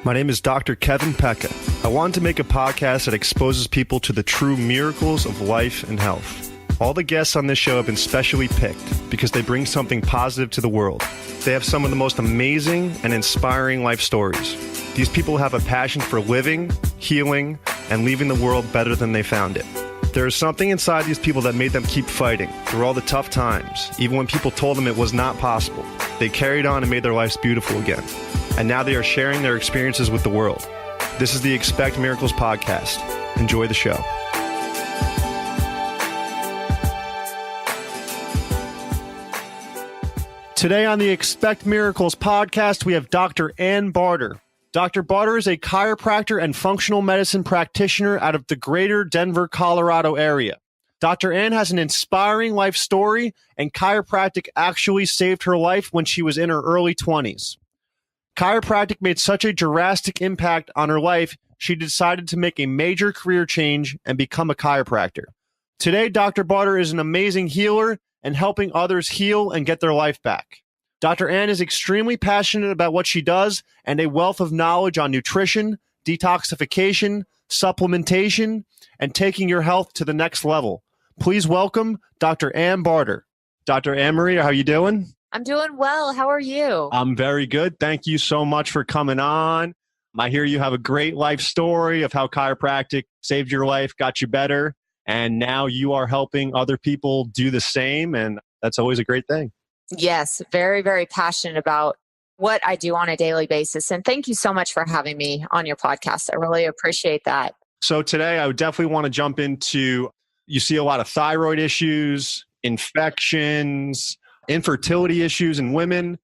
My name is Dr. Kevin Pecca. I wanted to make a podcast that exposes people to the true miracles of life and health. All the guests on this show have been specially picked because they bring something positive to the world. They have some of the most amazing and inspiring life stories. These people have a passion for living, healing, and leaving the world better than they found it. There is something inside these people that made them keep fighting through all the tough times, even when people told them it was not possible. They carried on and made their lives beautiful again. And now they are sharing their experiences with the world. This is the Expect Miracles podcast. Enjoy the show. Today on the Expect Miracles podcast, we have Dr. Ann Barter. Dr. Barter is a chiropractor and functional medicine practitioner out of the greater Denver, Colorado area. Dr. Ann has an inspiring life story, and chiropractic actually saved her life when she was in her early 20s. Chiropractic made such a drastic impact on her life, she decided to make a major career change and become a chiropractor. Today, Dr. Barter is an amazing healer and helping others heal and get their life back. Dr. Ann is extremely passionate about what she does and a wealth of knowledge on nutrition, detoxification, supplementation, and taking your health to the next level. Please welcome Dr. Ann Barter. Dr. Ann Marie, how are you doing? I'm doing well. How are you? I'm very good. Thank you so much for coming on. I hear you have a great life story of how chiropractic saved your life, got you better, and now you are helping other people do the same, and that's always a great thing. Yes, very, very passionate about what I do on a daily basis. And thank you so much for having me on your podcast. I really appreciate that. So today I would definitely want to jump into, you see a lot of thyroid issues, infections, infertility issues in women,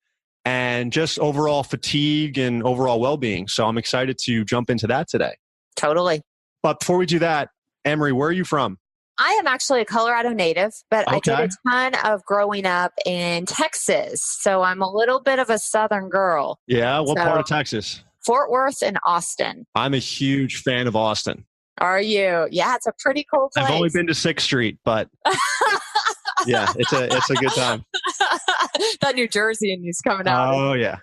and just overall fatigue and overall well-being. So I'm excited to jump into that today. Totally. But before we do that, Emery, where are you from? I am actually a Colorado native, but Okay. I did a ton of growing up in Texas. So I'm a little bit of a Southern girl. Yeah, what part of Texas? Fort Worth and Austin. I'm a huge fan of Austin. Are you? Yeah, it's a pretty cool place. I've only been to 6th Street, but yeah, it's a good time. That New Jersey news coming out. Oh, yeah.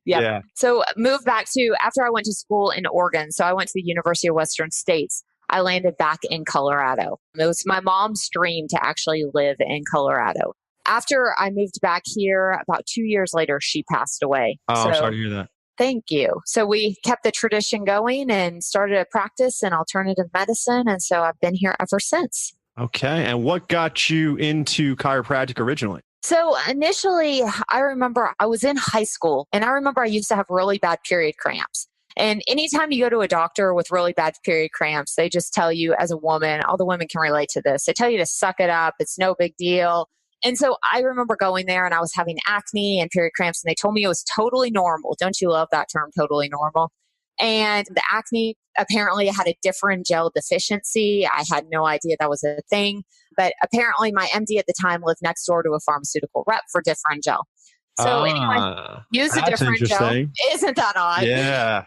Yeah. So moved back to, after I went to school in Oregon, so I went to the University of Western States, I landed back in Colorado. It was my mom's dream to actually live in Colorado. After I moved back here, about 2 years later, she passed away. Oh, I'm sorry to hear that. Thank you. So we kept the tradition going and started a practice in alternative medicine. And so I've been here ever since. Okay. And what got you into chiropractic originally? So initially, I remember I was in high school and I remember I used to have really bad period cramps. And anytime you go to a doctor with really bad period cramps, they just tell you as a woman, all the women can relate to this. They tell you to suck it up. It's no big deal. And so I remember going there and I was having acne and period cramps and they told me it was totally normal. Don't you love that term, totally normal? And the acne, apparently I had a different gel deficiency. I had no idea that was a thing. But apparently my MD at the time lived next door to a pharmaceutical rep for different gel. So anyway, use a different gel. Isn't that odd? Yeah.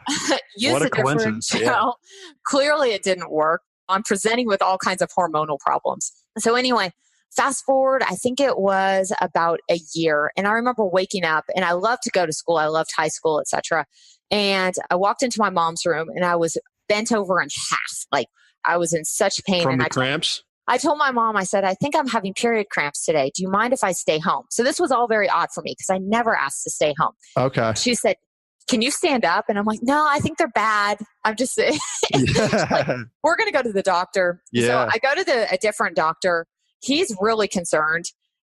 Use what a different coincidence. gel. Yeah. Clearly it didn't work. I'm presenting with all kinds of hormonal problems. So anyway, fast forward, I think it was about a year. And I remember waking up and I loved to go to school. I loved high school, etc. And I walked into my mom's room and I was bent over in half. Like I was in such pain. From and the cramps? I told my mom, I said, I think I'm having period cramps today. Do you mind if I stay home? So this was all very odd for me because I never asked to stay home. Okay. She said, can you stand up? And I'm like, no, I think they're bad. I'm just like, we're going to go to the doctor. Yeah. So I go to a different doctor. He's really concerned.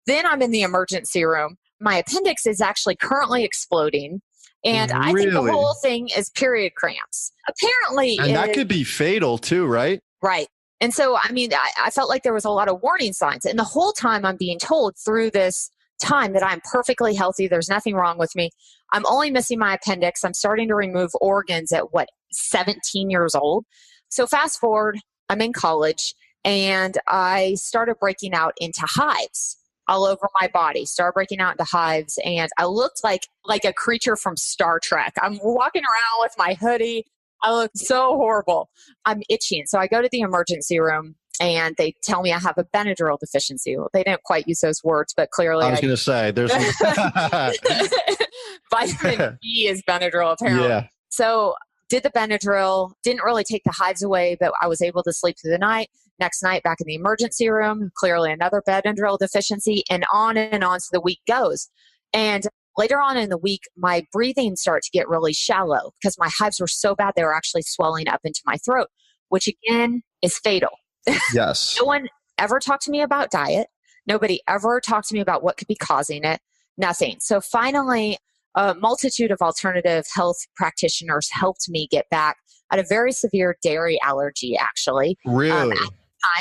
Then I'm in the emergency room. My appendix is actually currently exploding. And I think the whole thing is period cramps. Apparently. And that could be fatal too, right? Right. And so, I mean, I felt like there was a lot of warning signs. And the whole time I'm being told through this time that I'm perfectly healthy. There's nothing wrong with me. I'm only missing my appendix. I'm starting to remove organs at 17 years old. So fast forward, I'm in college and I started breaking out into hives all over my body, started breaking out into hives. And I looked like a creature from Star Trek. I'm walking around with my hoodie. I look so horrible. I'm itching. So I go to the emergency room and they tell me I have a Benadryl deficiency. Well, they didn't quite use those words, but clearly I was going to say, there's Vitamin B is Benadryl, apparently. Yeah. So did the Benadryl, didn't really take the hives away, but I was able to sleep through the night. Next night, back in the emergency room, clearly another Benadryl deficiency, and on so the week goes. And later on in the week, my breathing started to get really shallow because my hives were so bad, they were actually swelling up into my throat, which again is fatal. Yes. No one ever talked to me about diet. Nobody ever talked to me about what could be causing it. Nothing. So finally, a multitude of alternative health practitioners helped me get back. I had a very severe dairy allergy, actually. Really? At the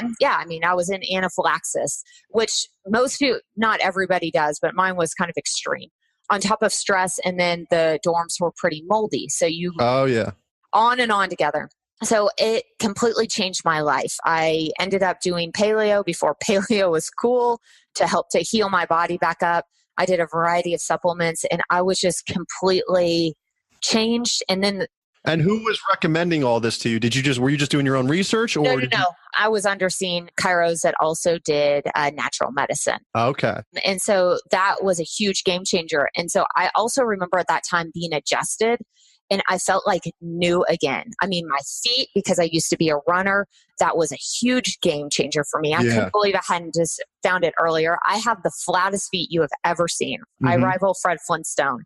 time. Yeah, I mean, I was in anaphylaxis, which most people, not everybody does, but mine was kind of extreme. On top of stress, and then the dorms were pretty moldy. So Oh, yeah. on and on together. So it completely changed my life. I ended up doing paleo before paleo was cool to help to heal my body back up. I did a variety of supplements and I was just completely changed. And then And who was recommending all this to you? Were you just doing your own research? Or no. I was underseeing chiros that also did natural medicine. Okay. And so that was a huge game changer. And so I also remember at that time being adjusted and I felt like new again. I mean, my feet, because I used to be a runner, that was a huge game changer for me. I couldn't believe I hadn't just found it earlier. I have the flattest feet you have ever seen. I rival Fred Flintstone.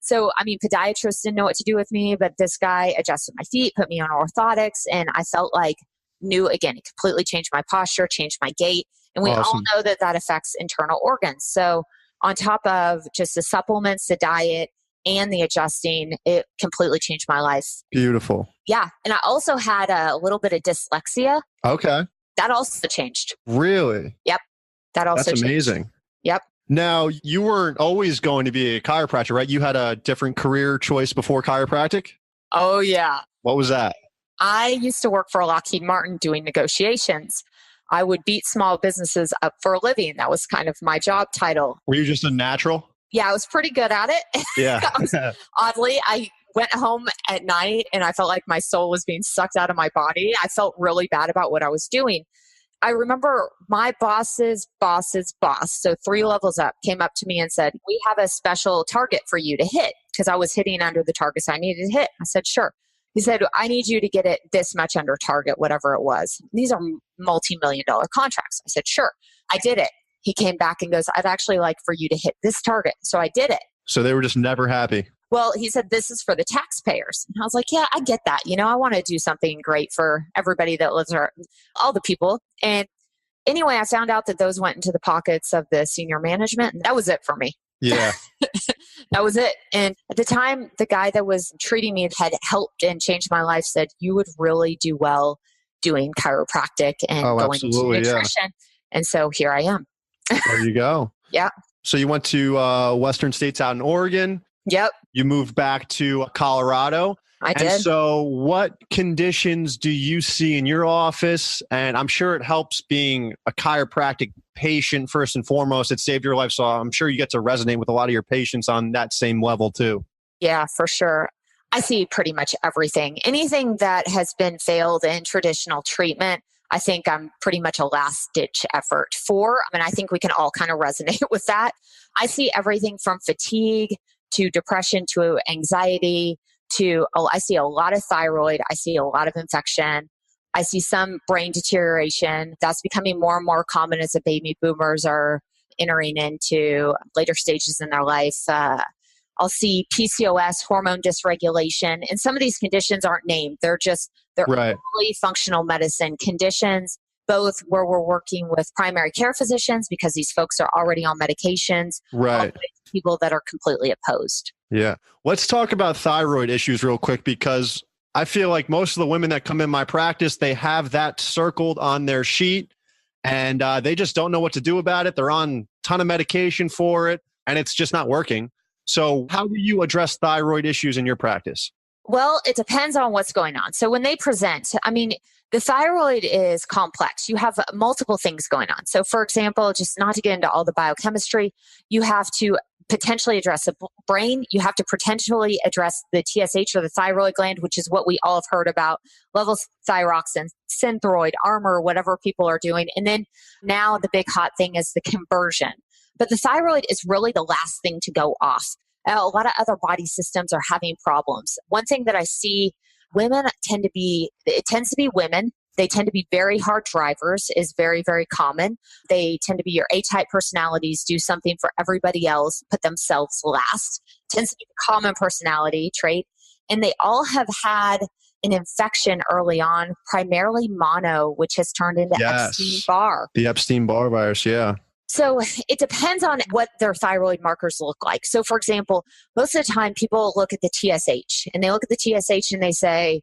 So, I mean, podiatrists didn't know what to do with me, but this guy adjusted my feet, put me on orthotics, and I felt like new again. It completely changed my posture, changed my gait. And we all know that that affects internal organs. So on top of just the supplements, the diet, and the adjusting, it completely changed my life. Beautiful. Yeah. And I also had a little bit of dyslexia. Okay. That also changed. Really? Yep. That also That's changed. amazing. Yep. Now, you weren't always going to be a chiropractor, right? You had a different career choice before chiropractic? Oh, yeah. What was that? I used to work for Lockheed Martin doing negotiations. I would beat small businesses up for a living. That was kind of my job title. Were you just a natural? Yeah, I was pretty good at it. Yeah. Oddly, I went home at night and I felt like my soul was being sucked out of my body. I felt really bad about what I was doing. I remember my boss's boss's boss, so 3 levels up, came up to me and said, "We have a special target for you to hit," because I was hitting under the targets I needed to hit. I said, "Sure." He said, "I need you to get it this much under target," whatever it was. These are multi-million-dollar contracts. I said, "Sure." I did it. He came back and goes, "I'd actually like for you to hit this target." So I did it. So they were just never happy. Well, he said, "This is for the taxpayers." And I was like, "Yeah, I get that. You know, I want to do something great for everybody that lives there, all the people." And anyway, I found out that those went into the pockets of the senior management. And that was it for me. Yeah. That was it. And at the time, the guy that was treating me had helped and changed my life, said, "You would really do well doing chiropractic and going into nutrition." Yeah. And so here I am. There you go. Yeah. So you went to Western states out in Oregon. Yep. You moved back to Colorado. I did. And so what conditions do you see in your office? And I'm sure it helps being a chiropractic patient first and foremost. It saved your life. So I'm sure you get to resonate with a lot of your patients on that same level too. Yeah, for sure. I see pretty much everything. Anything that has been failed in traditional treatment, I think I'm pretty much a last ditch effort for. I mean, I think we can all kind of resonate with that. I see everything from fatigue to depression to anxiety to, I see a lot of thyroid. I see a lot of infection. I see some brain deterioration. That's becoming more and more common as the baby boomers are entering into later stages in their life. I'll see PCOS, hormone dysregulation, and some of these conditions aren't named. They're only functional medicine conditions, both where we're working with primary care physicians because these folks are already on medications, right? People that are completely opposed. Yeah. Let's talk about thyroid issues real quick, because I feel like most of the women that come in my practice, they have that circled on their sheet and they just don't know what to do about it. They're on a ton of medication for it and it's just not working. So how do you address thyroid issues in your practice? Well, it depends on what's going on. So when they present, I mean, the thyroid is complex. You have multiple things going on. So for example, just not to get into all the biochemistry, you have to potentially address the brain. You have to potentially address the TSH or the thyroid gland, which is what we all have heard about, levels thyroxine, Synthroid, Armor, whatever people are doing. And then now the big hot thing is the conversion. But the thyroid is really the last thing to go off. A lot of other body systems are having problems. One thing that I see, it tends to be women. They tend to be very hard drivers, is very, very common. They tend to be your A-type personalities, do something for everybody else, put themselves last. Tends to be the common personality trait. And they all have had an infection early on, primarily mono, which has turned into Epstein-Barr. The Epstein-Barr virus, yeah. So it depends on what their thyroid markers look like. So for example, most of the time people look at the TSH and they look at the TSH and they say,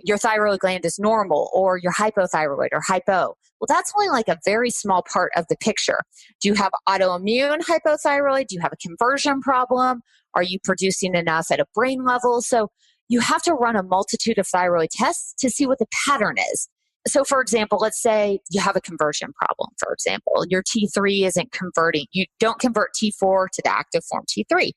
your thyroid gland is normal, or you're hypothyroid or hypo. Well, that's only like a very small part of the picture. Do you have autoimmune hypothyroid? Do you have a conversion problem? Are you producing enough at a brain level? So you have to run a multitude of thyroid tests to see what the pattern is. So for example, let's say you have a conversion problem, for example, your T3 isn't converting. You don't convert T4 to the active form T3.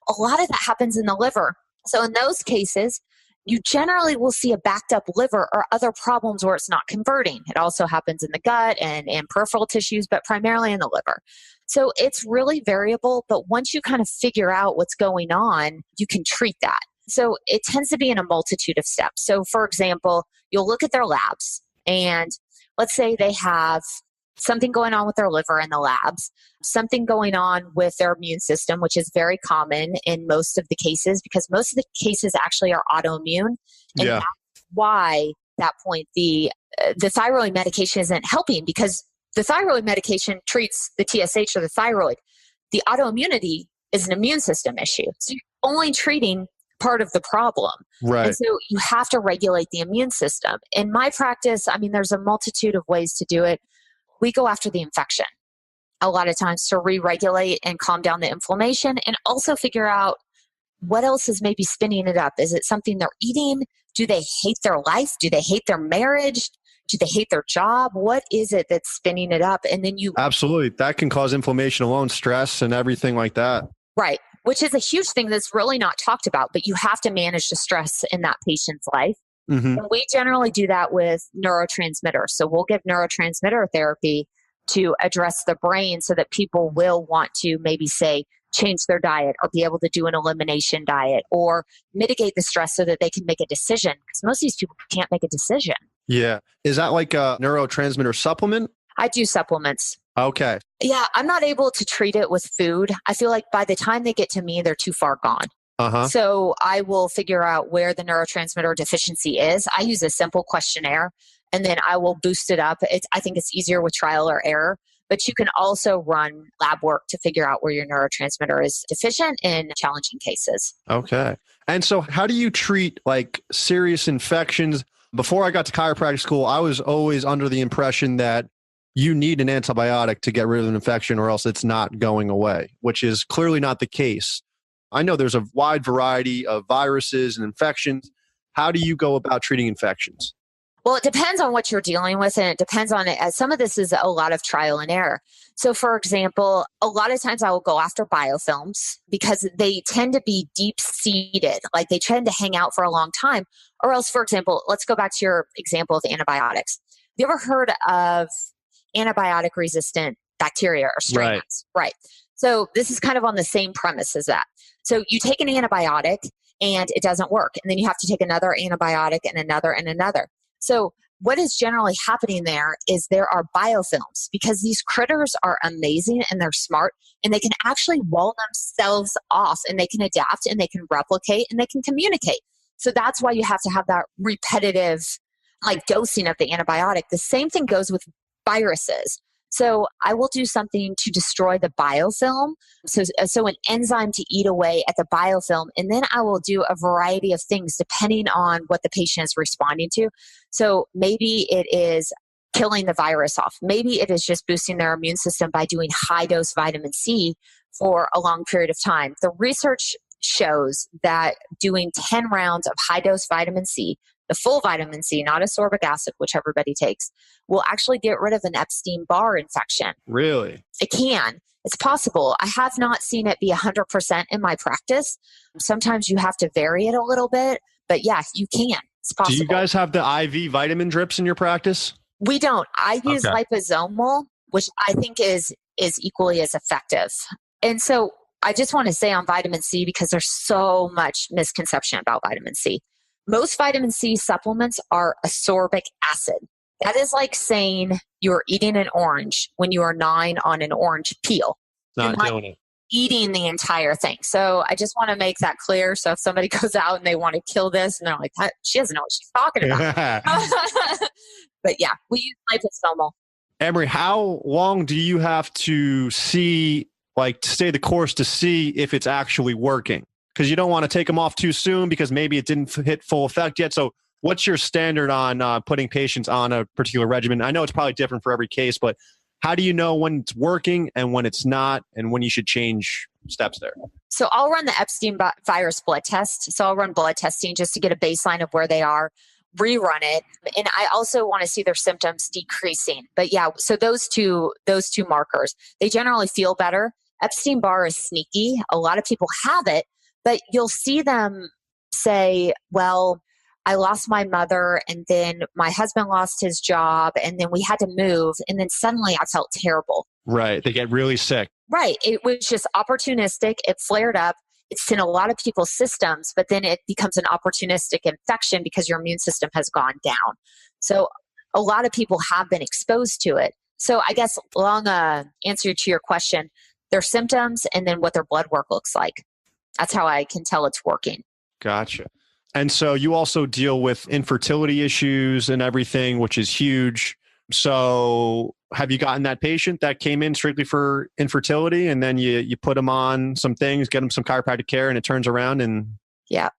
A lot of that happens in the liver. So in those cases, you generally will see a backed up liver or other problems where it's not converting. It also happens in the gut and peripheral tissues, but primarily in the liver. So it's really variable, but once you kind of figure out what's going on, you can treat that. So it tends to be in a multitude of steps. So for example, you'll look at their labs and let's say they have something going on with their liver in the labs, something going on with their immune system, which is very common in most of the cases because most of the cases actually are autoimmune. And that's why at that point the thyroid medication isn't helping, because the thyroid medication treats the TSH or the thyroid. The autoimmunity is an immune system issue. So you're only treating part of the problem. Right. And so you have to regulate the immune system. In my practice, I mean, there's a multitude of ways to do it. We go after the infection a lot of times to re-regulate and calm down the inflammation and also figure out what else is maybe spinning it up. Is it something they're eating? Do they hate their life? Do they hate their marriage? Do they hate their job? What is it that's spinning it up? And then you... Absolutely. That can cause inflammation alone, stress and everything like that. Right. Which is a huge thing that's really not talked about, but you have to manage the stress in that patient's life. Mm-hmm. And we generally do that with neurotransmitters. So we'll give neurotransmitter therapy to address the brain so that people will want to maybe say change their diet or be able to do an elimination diet or mitigate the stress so that they can make a decision, because most of these people can't make a decision. Yeah. Is that like a neurotransmitter supplement? I do supplements. Okay. Yeah, I'm not able to treat it with food. I feel like by the time they get to me, they're too far gone. Uh-huh. So I will figure out where the neurotransmitter deficiency is. I use a simple questionnaire and then I will boost it up. I think it's easier with trial or error, but you can also run lab work to figure out where your neurotransmitter is deficient in challenging cases. Okay. And so how do you treat like serious infections? Before I got to chiropractic school, I was always under the impression that you need an antibiotic to get rid of an infection or else it's not going away, which is clearly not the case. I know there's a wide variety of viruses and infections. How do you go about treating infections? Well, it depends on what you're dealing with, and it depends on it. Some of this is a lot of trial and error. So, for example, a lot of times I will go after biofilms because they tend to be deep-seated, like they tend to hang out for a long time. Or else, for example, let's go back to your example of antibiotics. Have you ever heard of antibiotic-resistant bacteria or strains? Right. So this is kind of on the same premise as that. So you take an antibiotic and it doesn't work. And then you have to take another antibiotic and another and another. So what is generally happening there is there are biofilms, because these critters are amazing and they're smart and they can actually wall themselves off and they can adapt and they can replicate and they can communicate. So that's why you have to have that repetitive like dosing of the antibiotic. The same thing goes with viruses. So I will do something to destroy the biofilm. So an enzyme to eat away at the biofilm. And then I will do a variety of things depending on what the patient is responding to. So maybe it is killing the virus off. Maybe it is just boosting their immune system by doing high dose vitamin C for a long period of time. The research shows that doing 10 rounds of high dose vitamin C, the full vitamin C, not ascorbic acid, which everybody takes, will actually get rid of an Epstein-Barr infection. Really? It can. It's possible. I have not seen it be 100% in my practice. Sometimes you have to vary it a little bit, but yeah, you can. It's possible. Do you guys have the IV vitamin drips in your practice? We don't. I use liposomal, which I think is equally as effective. And so I just want to say on vitamin C, because there's so much misconception about vitamin C. Most vitamin C supplements are ascorbic acid. That is like saying you're eating an orange when you are 9 on an orange peel. Not doing it. Eating the entire thing. So I just want to make that clear. So if somebody goes out and they want to kill this and they're like, she doesn't know what she's talking about. But yeah, we use liposomal. Emery, how long do you have to see, like, to stay the course to see if it's actually working? Because you don't want to take them off too soon because maybe it didn't hit full effect yet. So what's your standard on putting patients on a particular regimen? I know it's probably different for every case, but how do you know when it's working and when it's not and when you should change steps there? So I'll run the Epstein virus blood test. So I'll run blood testing just to get a baseline of where they are, rerun it. And I also want to see their symptoms decreasing. But yeah, so those two markers, they generally feel better. Epstein-Barr is sneaky. A lot of people have it, but you'll see them say, well, I lost my mother and then my husband lost his job and then we had to move and then suddenly I felt terrible. Right. They get really sick. Right. It was just opportunistic. It flared up. It's in a lot of people's systems, but then it becomes an opportunistic infection because your immune system has gone down. So a lot of people have been exposed to it. So I guess long answer to your question, their symptoms and then what their blood work looks like. That's how I can tell it's working. Gotcha. And so you also deal with infertility issues and everything, which is huge. So have you gotten that patient that came in strictly for infertility and then you put them on some things, get them some chiropractic care and it turns around and... Yeah.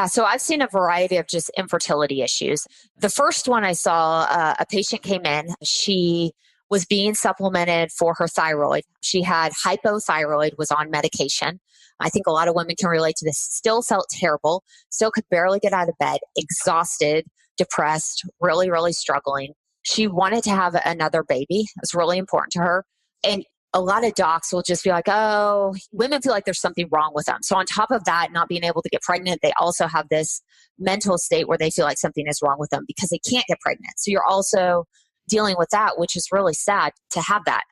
So I've seen a variety of just infertility issues. The first one I saw, a patient came in. She was being supplemented for her thyroid. She had hypothyroid, was on medication. I think a lot of women can relate to this. Still felt terrible, still could barely get out of bed, exhausted, depressed, really, really struggling. She wanted to have another baby. It was really important to her. And a lot of docs will just be like, oh, women feel like there's something wrong with them. So on top of that, not being able to get pregnant, they also have this mental state where they feel like something is wrong with them because they can't get pregnant. So you're also dealing with that, which is really sad to have that.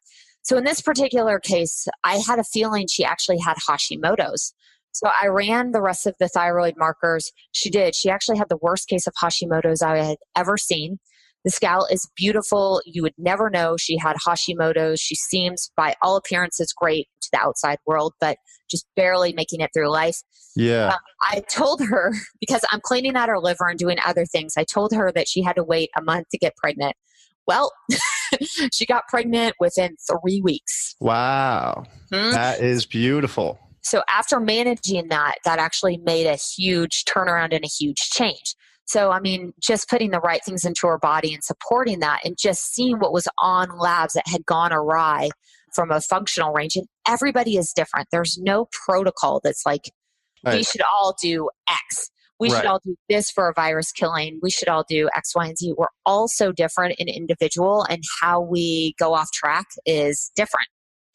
So in this particular case, I had a feeling she actually had Hashimoto's. So I ran the rest of the thyroid markers. She did. She actually had the worst case of Hashimoto's I had ever seen. The scale is beautiful. You would never know she had Hashimoto's. She seems, by all appearances, great to the outside world, but just barely making it through life. Yeah. I told her, because I'm cleaning out her liver and doing other things, I told her that she had to wait a month to get pregnant. Well, she got pregnant within 3 weeks. Wow. That is beautiful. So after managing that actually made a huge turnaround and a huge change. So, I mean, just putting the right things into her body and supporting that and just seeing what was on labs that had gone awry from a functional range. And everybody is different. There's no protocol that's like, we should all do X. We should all do this for a virus killing. We should all do X, Y, and Z. We're all so different and individual, and how we go off track is different.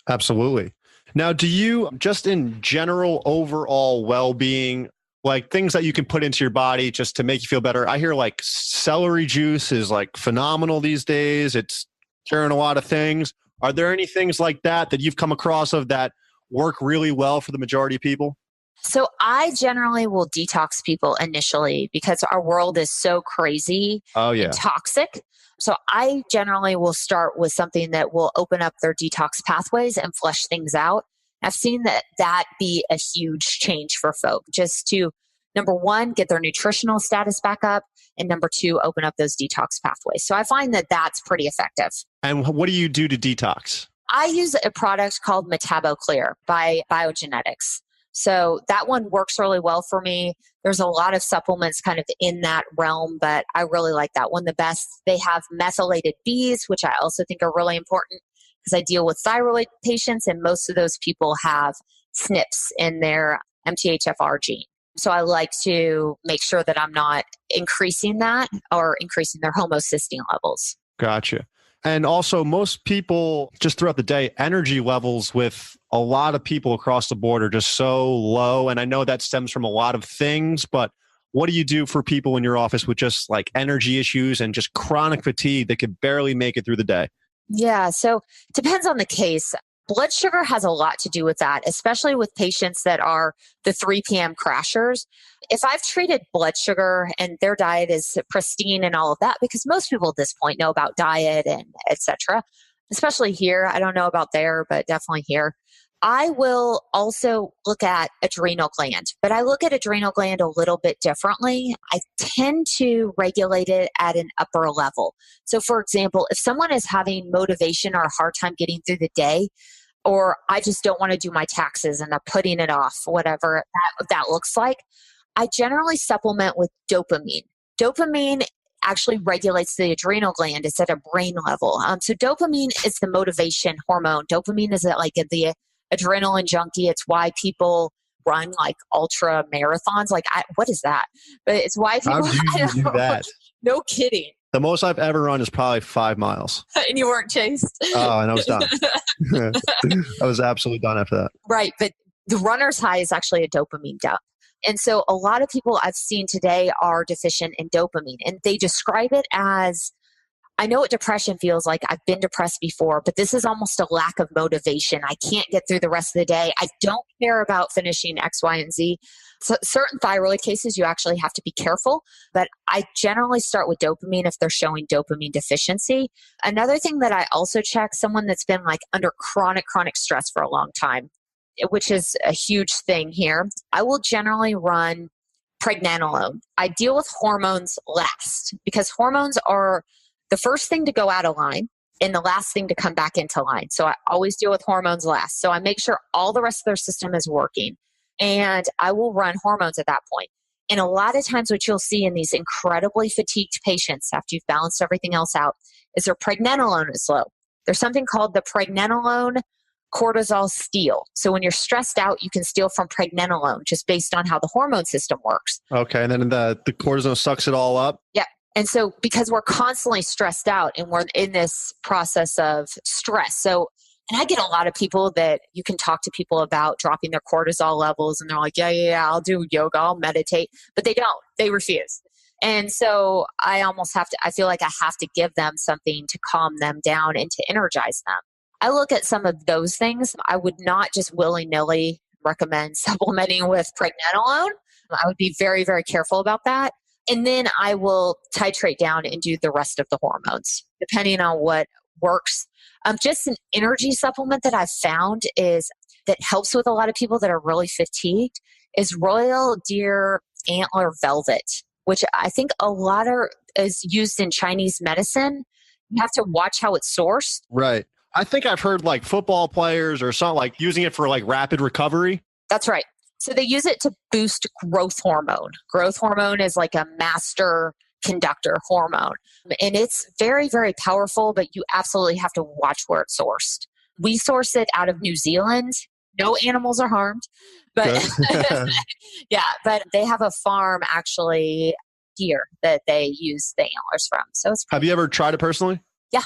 Absolutely. Now, do you, just in general, overall well-being, like things that you can put into your body just to make you feel better? I hear like celery juice is like phenomenal these days. It's curing a lot of things. Are there any things like that that you've come across of that work really well for the majority of people? So I generally will detox people initially because our world is so crazy and toxic. So I generally will start with something that will open up their detox pathways and flush things out. I've seen that be a huge change for folk, just to, number one, get their nutritional status back up, and number two, open up those detox pathways. So I find that that's pretty effective. And what do you do to detox? I use a product called MetaboClear by Biogenetics. So that one works really well for me. There's a lot of supplements kind of in that realm, but I really like that one the best. They have methylated Bs, which I also think are really important because I deal with thyroid patients, and most of those people have SNPs in their MTHFR gene. So I like to make sure that I'm not increasing that or increasing their homocysteine levels. Gotcha. And also, most people just throughout the day, energy levels with a lot of people across the board are just so low. And I know that stems from a lot of things, but what do you do for people in your office with just like energy issues and just chronic fatigue that could barely make it through the day? Yeah, so it depends on the case. Blood sugar has a lot to do with that, especially with patients that are the 3 p.m. crashers. If I've treated blood sugar and their diet is pristine and all of that, because most people at this point know about diet and etc., especially here. I don't know about there, but definitely here. I will also look at adrenal gland, but I look at adrenal gland a little bit differently. I tend to regulate it at an upper level. So for example, if someone is having motivation or a hard time getting through the day, or I just don't want to do my taxes and I'm putting it off, whatever that looks like, I generally supplement with dopamine. Dopamine actually regulates the adrenal gland. It's at a brain level. So dopamine is the motivation hormone. Dopamine is like the adrenaline junkie. It's why people run like ultra marathons. Like, what is that? But it's why people How do you do that? No kidding. The most I've ever run is probably 5 miles. And you weren't chased. Oh, and I was done. I was absolutely done after that. Right. But the runner's high is actually a dopamine dump. And so a lot of people I've seen today are deficient in dopamine, and they describe it as, I know what depression feels like. I've been depressed before, but this is almost a lack of motivation. I can't get through the rest of the day. I don't care about finishing X, Y, and Z. So certain thyroid cases, you actually have to be careful, but I generally start with dopamine if they're showing dopamine deficiency. Another thing that I also check, someone that's been like under chronic stress for a long time, which is a huge thing here, I will generally run pregnenolone. I deal with hormones last because hormones are the first thing to go out of line and the last thing to come back into line. So I always deal with hormones last. So I make sure all the rest of their system is working, and I will run hormones at that point. And a lot of times what you'll see in these incredibly fatigued patients after you've balanced everything else out is their pregnenolone is low. There's something called the pregnenolone cortisol steal. So when you're stressed out, you can steal from pregnenolone just based on how the hormone system works. Okay. And then the cortisol sucks it all up. Yeah. And so because we're constantly stressed out and we're in this process of stress. So, and I get a lot of people that you can talk to people about dropping their cortisol levels, and they're like, yeah, I'll do yoga, I'll meditate, but they don't, they refuse. And so I feel like I have to give them something to calm them down and to energize them. I look at some of those things. I would not just willy-nilly recommend supplementing with pregnenolone. I would be very, very careful about that. And then I will titrate down and do the rest of the hormones, depending on what works. Just an energy supplement that I've found is that helps with a lot of people that are really fatigued is Royal Deer Antler Velvet, which I think is used in Chinese medicine. You have to watch how it's sourced. Right. I think I've heard like football players or something like using it for like rapid recovery. That's right. So they use it to boost growth hormone. Growth hormone is like a master conductor hormone. And it's very, very powerful, but you absolutely have to watch where it's sourced. We source it out of New Zealand. No animals are harmed. But yeah, but they have a farm actually here that they use the antlers from. So it's Have you ever tried it personally? Yeah.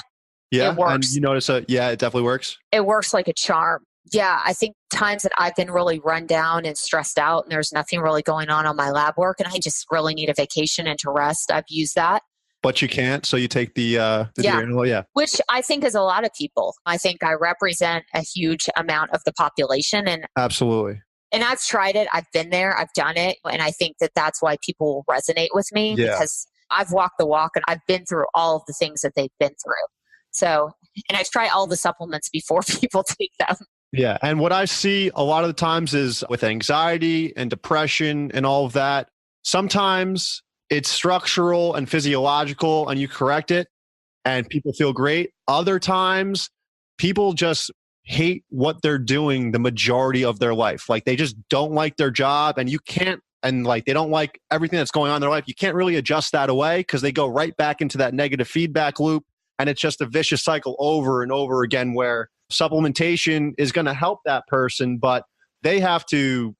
Yeah. It works. And you notice it definitely works. It works like a charm. Yeah, I think times that I've been really run down and stressed out and there's nothing really going on my lab work and I just really need a vacation and to rest, I've used that. But you can't, so you take the Deer, which I think is a lot of people. I think I represent a huge amount of the population. And absolutely. And I've tried it. I've been there. I've done it. And I think that that's why people resonate with me because I've walked the walk and I've been through all of the things that they've been through. So, and I try all the supplements before people take them. Yeah. And what I see a lot of the times is with anxiety and depression and all of that, sometimes it's structural and physiological and you correct it and people feel great. Other times people just hate what they're doing the majority of their life. Like they just don't like their job and like they don't like everything that's going on in their life. You can't really adjust that away because they go right back into that negative feedback loop. And it's just a vicious cycle over and over again where supplementation is going to help that person, but they have to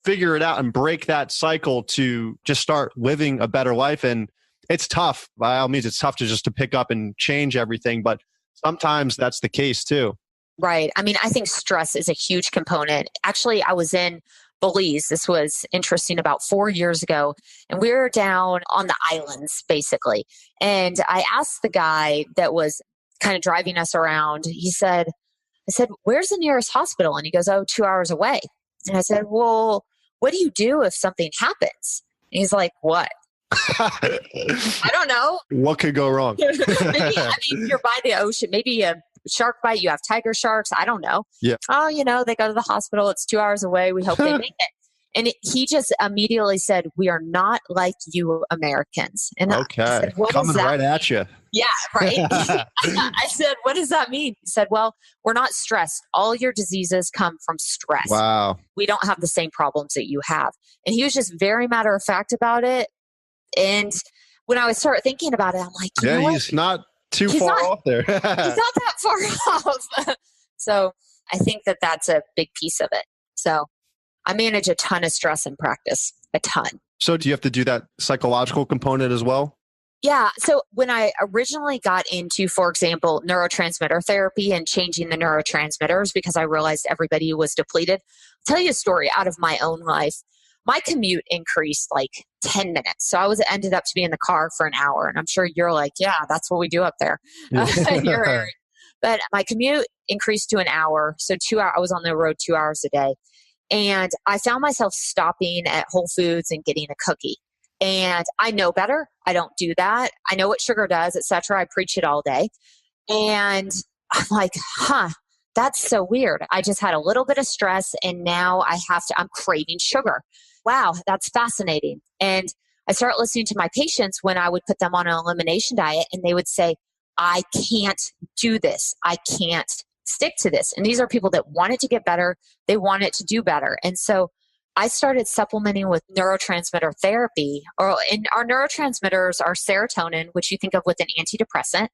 figure it out and break that cycle to just start living a better life. And it's tough. By all means, it's tough to pick up and change everything, but sometimes that's the case too. Right. I mean, I think stress is a huge component. Actually, I was in Belize. This was interesting about 4 years ago. And we were down on the islands, basically. And I asked the guy that was kind of driving us around, I I said, where's the nearest hospital? And he goes, oh, 2 hours away. And I said, well, what do you do if something happens? And he's like, what? I don't know. What could go wrong? Maybe, you're by the ocean. Maybe a shark bite. You have tiger sharks. I don't know. Yeah. Oh, they go to the hospital. It's 2 hours away. We hope they make it. And he just immediately said, we are not like you Americans. And okay. I said, what Coming does that right mean? at you. Yeah, right. I said, what does that mean? He said, well, we're not stressed. All your diseases come from stress. Wow. We don't have the same problems that you have. And he was just very matter of fact about it. And when I would start thinking about it, I'm like, you know what? He's not too far off there. He's not that far off. So I think that that's a big piece of it. So I manage a ton of stress in practice, a ton. So do you have to do that psychological component as well? Yeah. So when I originally got into, for example, neurotransmitter therapy and changing the neurotransmitters because I realized everybody was depleted, I'll tell you a story out of my own life. My commute increased like 10 minutes. So I ended up to be in the car for an hour. And I'm sure you're like, yeah, that's what we do up there in your area. But my commute increased to an hour. So 2 hours, I was on the road 2 hours a day. And I found myself stopping at Whole Foods and getting a cookie. And I know better. I don't do that. I know what sugar does, etc. I preach it all day. And I'm like, that's so weird. I just had a little bit of stress and now I'm craving sugar. Wow, that's fascinating. And I started listening to my patients when I would put them on an elimination diet and they would say, I can't do this. I can't stick to this. And these are people that wanted to get better. They wanted to do better. And so I started supplementing with neurotransmitter therapy. And our neurotransmitters are serotonin, which you think of with an antidepressant,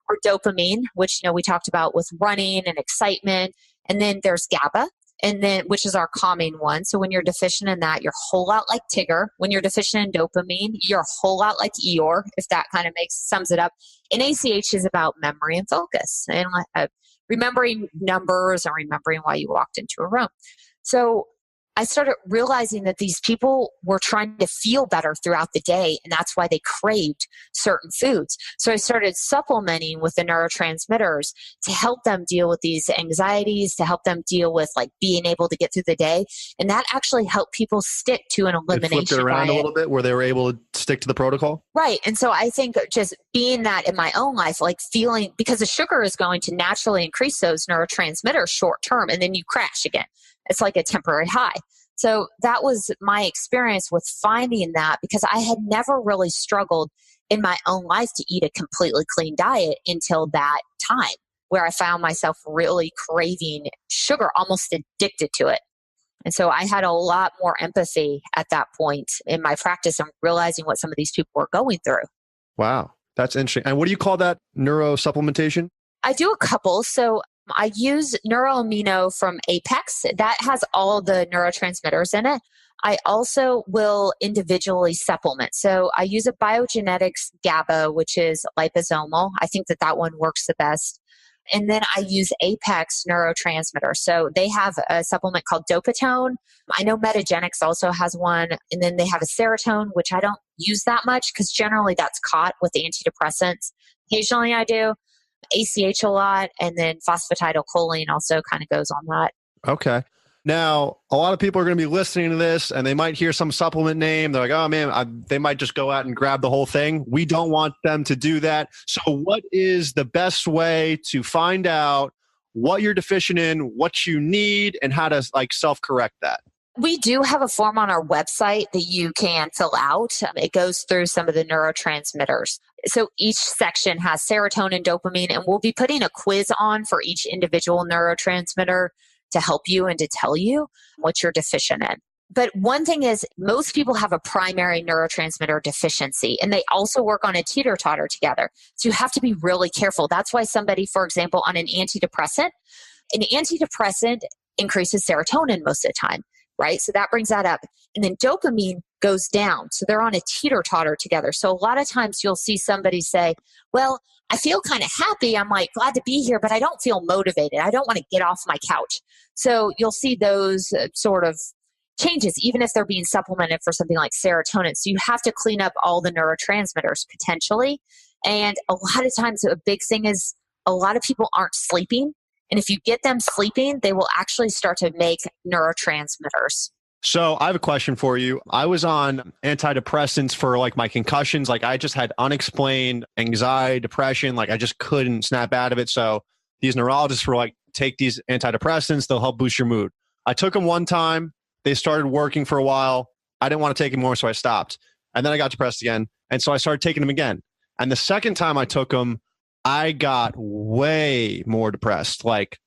or dopamine, which we talked about with running and excitement. And then there's GABA, which is our calming one. So when you're deficient in that, you're a whole lot like Tigger. When you're deficient in dopamine, you're a whole lot like Eeyore, if that kind of sums it up. And ACH is about memory and focus and remembering numbers and remembering why you walked into a room. So I started realizing that these people were trying to feel better throughout the day, and that's why they craved certain foods. So I started supplementing with the neurotransmitters to help them deal with these anxieties, to help them deal with like being able to get through the day. And that actually helped people stick to an elimination diet. Flipped it around a little bit where they were able to stick to the protocol? Right. And so I think just being that in my own life, like feeling, because the sugar is going to naturally increase those neurotransmitters short term, and then you crash again. It's like a temporary high. So that was my experience with finding that, because I had never really struggled in my own life to eat a completely clean diet until that time where I found myself really craving sugar, almost addicted to it. And so I had a lot more empathy at that point in my practice and realizing what some of these people were going through. Wow, that's interesting. And what do you call that neuro-supplementation? I do a couple. So I use NeuroAmino from Apex. That has all the neurotransmitters in it. I also will individually supplement. So I use a biogenetics GABA, which is liposomal. I think that one works the best. And then I use Apex neurotransmitter. So they have a supplement called Dopatone. I know Metagenics also has one. And then they have a serotonin, which I don't use that much because generally that's caught with antidepressants. Occasionally I do. ACH a lot, and then phosphatidylcholine also kind of goes on that. Okay. Now, a lot of people are going to be listening to this and they might hear some supplement name. They're like, oh man, they might just go out and grab the whole thing. We don't want them to do that. So what is the best way to find out what you're deficient in, what you need, and how to self-correct that? We do have a form on our website that you can fill out. It goes through some of the neurotransmitters. So each section has serotonin, dopamine, and we'll be putting a quiz on for each individual neurotransmitter to help you and to tell you what you're deficient in. But one thing is, most people have a primary neurotransmitter deficiency, and they also work on a teeter-totter together. So you have to be really careful. That's why somebody, for example, on an antidepressant increases serotonin most of the time. Right? So that brings that up. And then dopamine goes down. So they're on a teeter-totter together. So a lot of times you'll see somebody say, well, I feel kind of happy. I'm like glad to be here, but I don't feel motivated. I don't want to get off my couch. So you'll see those sort of changes, even if they're being supplemented for something like serotonin. So you have to clean up all the neurotransmitters potentially. And a lot of times a big thing is a lot of people aren't sleeping. And if you get them sleeping, they will actually start to make neurotransmitters. So I have a question for you. I was on antidepressants for like my concussions. Like I just had unexplained anxiety, depression. Like I just couldn't snap out of it. So these neurologists were like, take these antidepressants. They'll help boost your mood. I took them one time. They started working for a while. I didn't want to take them more, so I stopped. And then I got depressed again. And so I started taking them again. And the second time I took them, I got way more depressed, like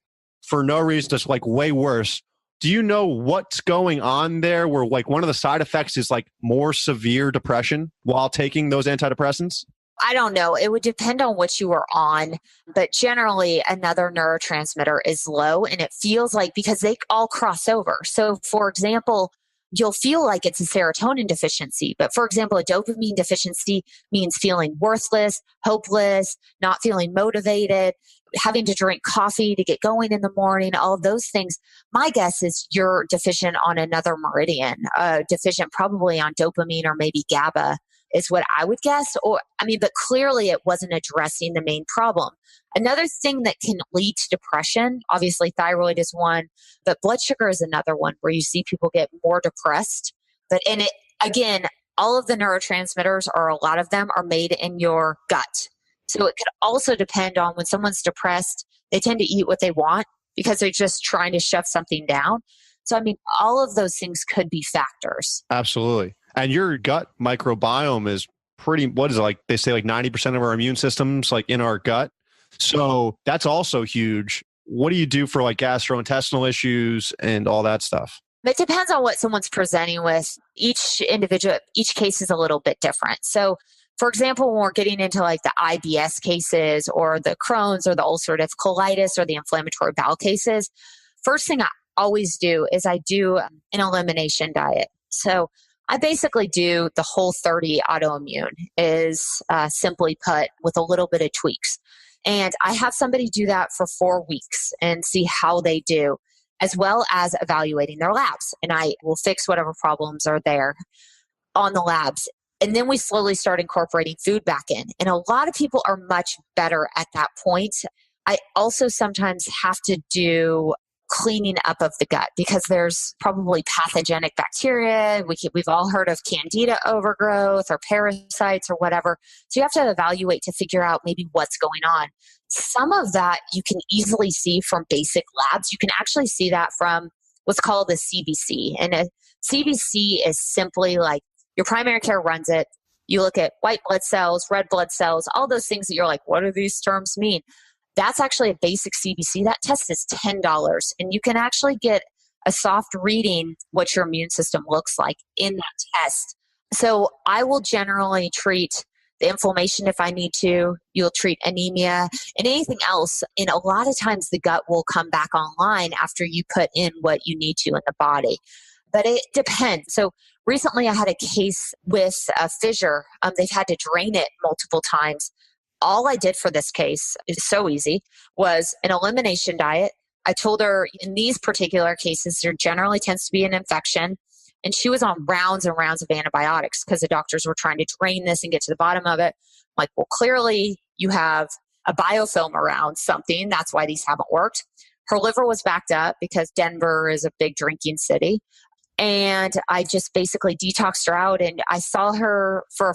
for no reason, just like way worse. Do you know what's going on there where like one of the side effects is like more severe depression while taking those antidepressants? I don't know. It would depend on what you were on, but generally another neurotransmitter is low, and it feels like because they all cross over. So for example, you'll feel like it's a serotonin deficiency, but for example, a dopamine deficiency means feeling worthless, hopeless, not feeling motivated, having to drink coffee to get going in the morning, all of those things. My guess is you're deficient on another meridian, deficient probably on dopamine or maybe GABA is what I would guess. But clearly it wasn't addressing the main problem. Another thing that can lead to depression, obviously thyroid is one, but blood sugar is another one where you see people get more depressed. Again, all of the neurotransmitters, or a lot of them, are made in your gut. So it could also depend on when someone's depressed, they tend to eat what they want because they're just trying to shove something down. So, all of those things could be factors. Absolutely. And your gut microbiome is what is it like? They say like 90% of our immune system's like in our gut. So that's also huge. What do you do for like gastrointestinal issues and all that stuff? It depends on what someone's presenting with. Each case is a little bit different. So for example, when we're getting into like the IBS cases or the Crohn's or the ulcerative colitis or the inflammatory bowel cases, first thing I always do is I do an elimination diet. So I basically do the Whole30 autoimmune is simply put with a little bit of tweaks. And I have somebody do that for 4 weeks and see how they do, as well as evaluating their labs. And I will fix whatever problems are there on the labs. And then we slowly start incorporating food back in. And a lot of people are much better at that point. I also sometimes have to do cleaning up of the gut because there's probably pathogenic bacteria. We've all heard of candida overgrowth or parasites or whatever. So you have to evaluate to figure out maybe what's going on. Some of that you can easily see from basic labs. You can actually see that from what's called a CBC. And a CBC is simply like your primary care runs it. You look at white blood cells, red blood cells, all those things that you're like, what do these terms mean? That's actually a basic CBC. That test is $10, and you can actually get a soft reading what your immune system looks like in that test. So I will generally treat the inflammation if I need to. You'll treat anemia and anything else. And a lot of times the gut will come back online after you put in what you need to in the body. But it depends. So recently I had a case with a fissure. They've had to drain it multiple times. All I did for this case, is so easy, was an elimination diet. I told her in these particular cases, there generally tends to be an infection. And she was on rounds and rounds of antibiotics because the doctors were trying to drain this and get to the bottom of it. I'm like, well, clearly you have a biofilm around something. That's why these haven't worked. Her liver was backed up because Denver is a big drinking city. And I just basically detoxed her out. And I saw her for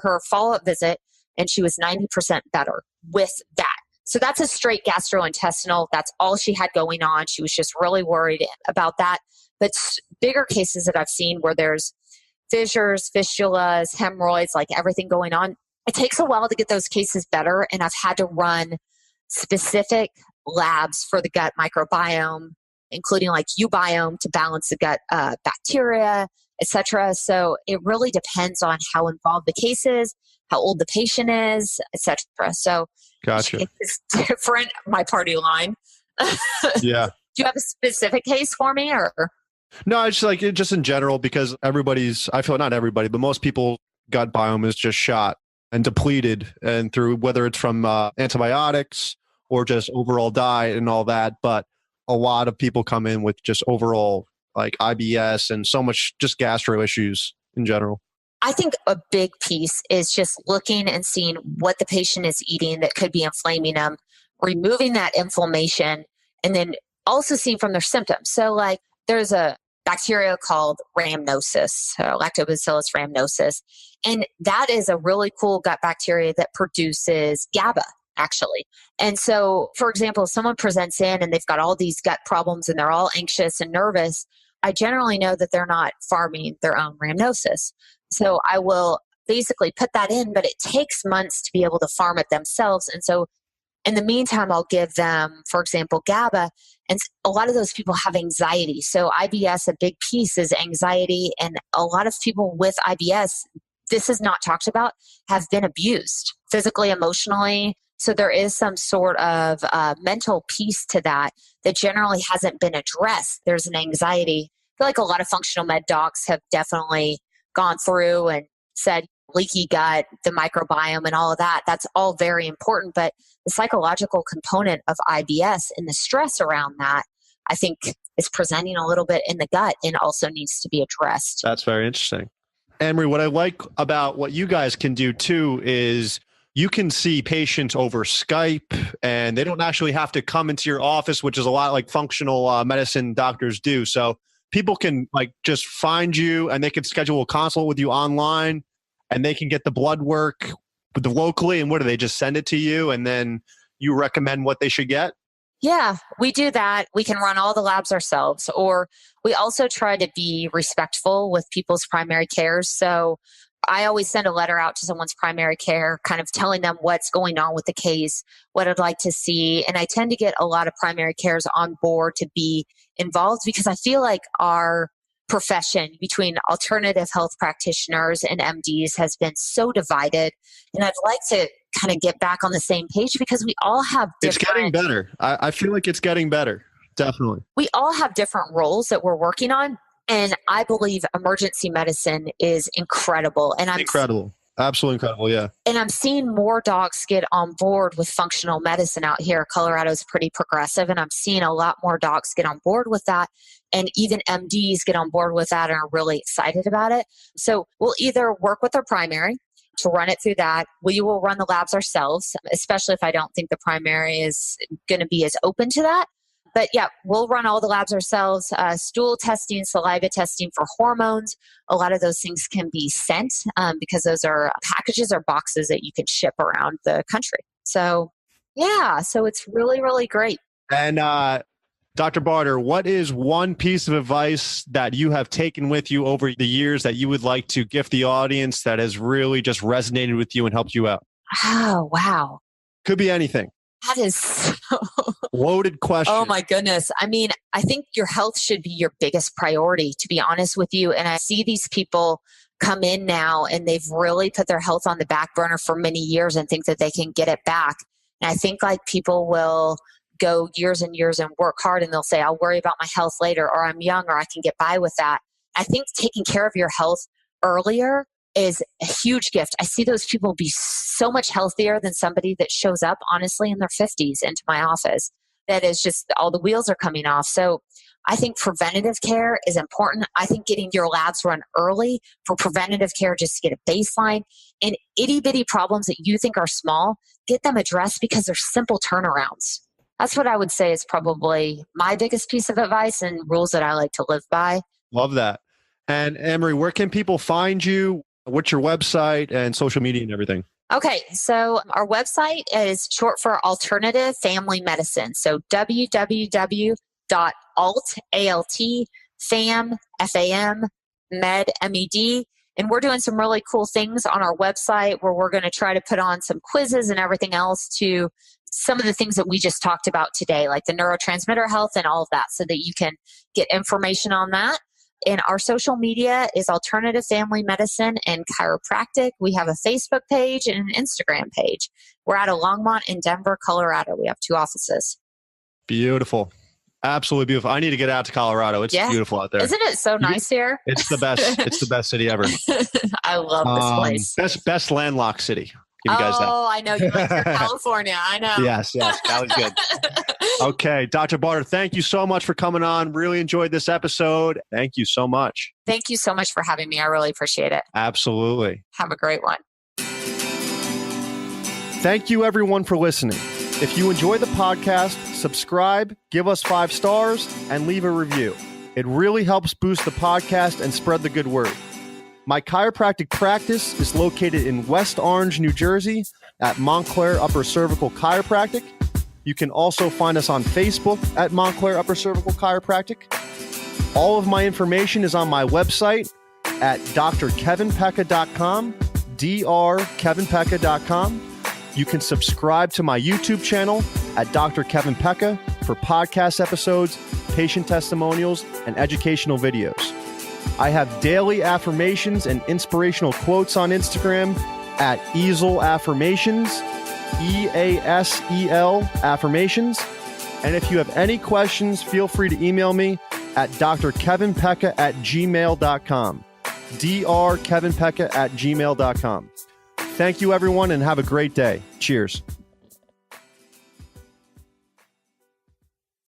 her follow-up visit, and she was 90% better with that. So that's a straight gastrointestinal. That's all she had going on. She was just really worried about that. But bigger cases that I've seen where there's fissures, fistulas, hemorrhoids, like everything going on, it takes a while to get those cases better. And I've had to run specific labs for the gut microbiome, including like biome to balance the gut bacteria, etc. So it really depends on how involved the case is, how old the patient is, etc. So gotcha. It's different, my party line. Yeah. Do you have a specific case for me or? No, it's like just in general, because I feel not everybody, but most people gut biome is just shot and depleted, and through whether it's from antibiotics or just overall diet and all that. But a lot of people come in with just overall like IBS and so much just gastro issues in general. I think a big piece is just looking and seeing what the patient is eating that could be inflaming them removing that inflammation, and then also seeing from their symptoms. So like there's a bacteria called rhamnosus, lactobacillus rhamnosus, and that is a really cool gut bacteria that produces GABA, actually. And so, for example, if someone presents in and they've got all these gut problems and they're all anxious and nervous, I generally know that they're not farming their own rhamnosus. So I will basically put that in, but it takes months to be able to farm it themselves. And so in the meantime, I'll give them, for example, GABA. And a lot of those people have anxiety. So IBS, a big piece is anxiety. And a lot of people with IBS, this is not talked about, have been abused physically, emotionally. So there is some sort of mental piece to that generally hasn't been addressed. There's an anxiety. I feel like a lot of functional med docs have definitely gone through and said leaky gut, the microbiome and all of that. That's all very important. But the psychological component of IBS and the stress around that, I think is presenting a little bit in the gut and also needs to be addressed. That's very interesting. Emery, what I like about what you guys can do too is you can see patients over Skype and they don't actually have to come into your office, which is a lot like functional medicine doctors do. So people can like just find you and they can schedule a consult with you online and they can get the blood work locally. And what do they just send it to you and then you recommend what they should get? Yeah, we do that. We can run all the labs ourselves, or we also try to be respectful with people's primary cares. So I always send a letter out to someone's primary care, kind of telling them what's going on with the case, what I'd like to see. And I tend to get a lot of primary cares on board to be involved because I feel like our profession between alternative health practitioners and MDs has been so divided. And I'd like to kind of get back on the same page because we all have different... It's getting better. I feel like it's getting better. Definitely. We all have different roles that we're working on. And I believe emergency medicine is incredible. And incredible. Absolutely incredible, yeah. And I'm seeing more docs get on board with functional medicine out here. Colorado is pretty progressive, and I'm seeing a lot more docs get on board with that. And even MDs get on board with that and are really excited about it. So we'll either work with our primary to run it through that. We will run the labs ourselves, especially if I don't think the primary is going to be as open to that. But yeah, we'll run all the labs ourselves, stool testing, saliva testing for hormones. A lot of those things can be sent because those are packages or boxes that you can ship around the country. So yeah, so it's really, really great. And Dr. Barter, what is one piece of advice that you have taken with you over the years that you would like to gift the audience that has really just resonated with you and helped you out? Oh, wow. Could be anything. That is so loaded question. Oh my goodness. I mean, I think your health should be your biggest priority, to be honest with you. And I see these people come in now and they've really put their health on the back burner for many years and think that they can get it back. And I think like people will go years and years and work hard and they'll say, I'll worry about my health later, or I'm young, or I can get by with that. I think taking care of your health earlier is a huge gift. I see those people be so much healthier than somebody that shows up, honestly, in their 50s into my office. That is just all the wheels are coming off. So I think preventative care is important. I think getting your labs run early for preventative care just to get a baseline. And itty bitty problems that you think are small, get them addressed because they're simple turnarounds. That's what I would say is probably my biggest piece of advice and rules that I like to live by. Love that. And Emery, where can people find you? What's your website and social media and everything? Okay, so our website is short for Alternative Family Medicine. So www.alt.fam.med. And we're doing some really cool things on our website where we're going to try to put on some quizzes and everything else to some of the things that we just talked about today, like the neurotransmitter health and all of that, so that you can get information on that. And our social media is Alternative Family Medicine and Chiropractic. We have a Facebook page and an Instagram page. We're out of Longmont in Denver, Colorado. We have 2 offices. Beautiful. Absolutely beautiful. I need to get out to Colorado. It's beautiful out there. Isn't it so nice here? It's the best. It's the best city ever. I love this place. Best landlocked city. Give you guys that. I know. You went to California. I know. Yes. Cali's good. Okay. Dr. Barter, thank you so much for coming on. Really enjoyed this episode. Thank you so much. Thank you so much for having me. I really appreciate it. Absolutely. Have a great one. Thank you, everyone, for listening. If you enjoy the podcast, subscribe, give us 5 stars, and leave a review. It really helps boost the podcast and spread the good word. My chiropractic practice is located in West Orange, New Jersey at Montclair Upper Cervical Chiropractic. You can also find us on Facebook at Montclair Upper Cervical Chiropractic. All of my information is on my website at drkevinpecca.com, drkevinpecca.com. You can subscribe to my YouTube channel at Dr. Kevin Pecca for podcast episodes, patient testimonials, and educational videos. I have daily affirmations and inspirational quotes on Instagram at Easel Affirmations, EASEL Affirmations. And if you have any questions, feel free to email me at drkevinpecca@gmail.com, drkevinpecca@gmail.com. Thank you, everyone, and have a great day. Cheers.